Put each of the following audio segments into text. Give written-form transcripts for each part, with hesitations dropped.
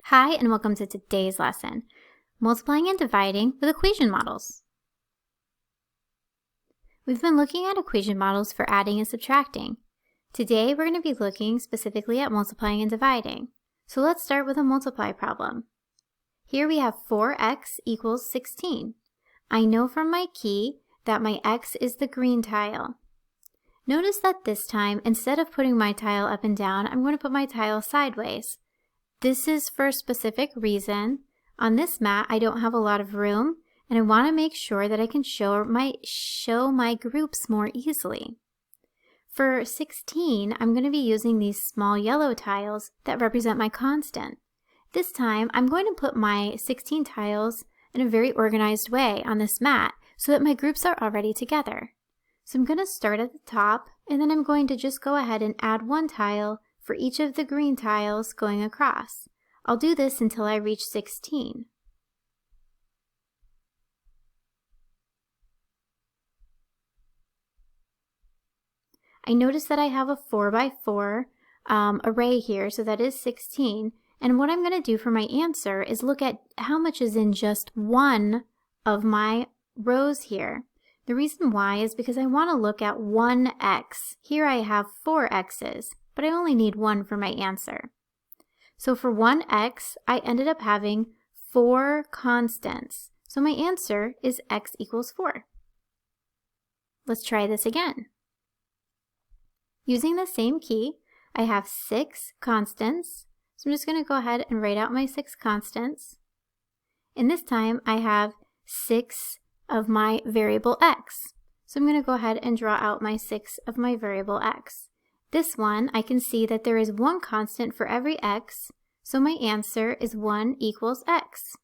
Hi, and welcome to today's lesson, multiplying and dividing with equation models. We've been looking at equation models for adding and subtracting. Today, we're going to be looking specifically at multiplying and dividing. So let's start with a multiply problem. Here we have 4x equals 16. I know from my key that my x is the green tile. Notice that this time, instead of putting my tile up and down, I'm going to put my tile sideways. This is for a specific reason. On this mat, I don't have a lot of room, and I want to make sure that I can show my groups more easily. For 16, I'm going to be using these small yellow tiles that represent my constant. This time, I'm going to put my 16 tiles in a very organized way on this mat so that my groups are already together. So I'm going to start at the top, and then I'm going to just go ahead and add one tile for each of the green tiles going across. I'll do this until I reach 16. I notice that I have a 4x4 array here, so that is 16. And what I'm going to do for my answer is look at how much is in just one of my rows here. The reason why is because I want to look at 1x. Here I have 4 x's, but I only need one for my answer. So for 1x, I ended up having 4 constants. So my answer is x equals 4. Let's try this again. Using the same key, I have 6 constants. So I'm just going to go ahead and write out my 6 constants. And this time I have 6 of my variable x. So I'm going to go ahead and draw out my 6 of my variable x. This one, I can see that there is one constant for every x, so my answer is 1 equals x.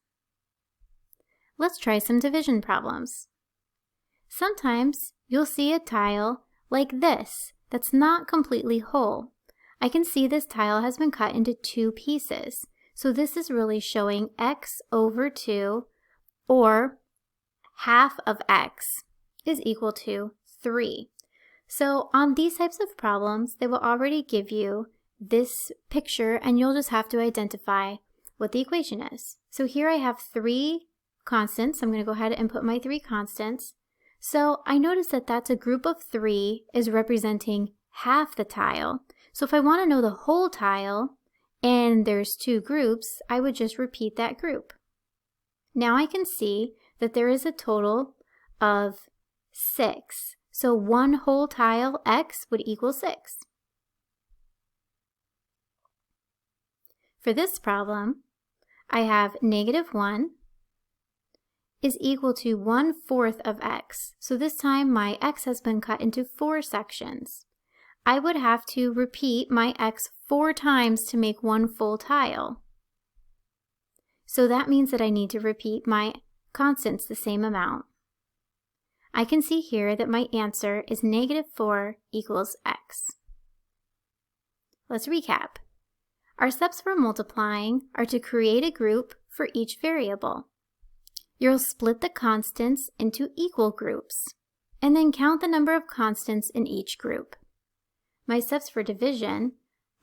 Let's try some division problems. Sometimes you'll see a tile like this that's not completely whole. I can see this tile has been cut into 2 pieces, so this is really showing x over 2, or half of x is equal to 3. So on these types of problems, they will already give you this picture, and you'll just have to identify what the equation is. So here I have 3 constants. I'm going to go ahead and put my 3 constants. So I notice that that's a group of 3 is representing half the tile. So if I want to know the whole tile and there's 2 groups, I would just repeat that group. Now I can see that there is a total of 6. So 1 whole tile x would equal 6. For this problem, I have -1 is equal to 1/4 of x. So this time my x has been cut into 4 sections. I would have to repeat my x 4 times to make 1 full tile. So that means that I need to repeat my constants the same amount. I can see here that my answer is -4 equals x. Let's recap. Our steps for multiplying are to create a group for each variable. You'll split the constants into equal groups, and then count the number of constants in each group. My steps for division,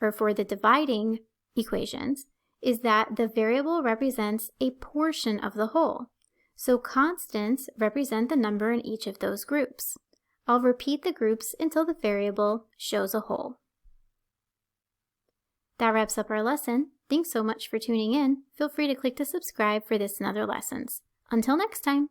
or for the dividing equations, is that the variable represents a portion of the whole. So constants represent the number in each of those groups. I'll repeat the groups until the variable shows a whole. That wraps up our lesson. Thanks so much for tuning in. Feel free to click to subscribe for this and other lessons. Until next time.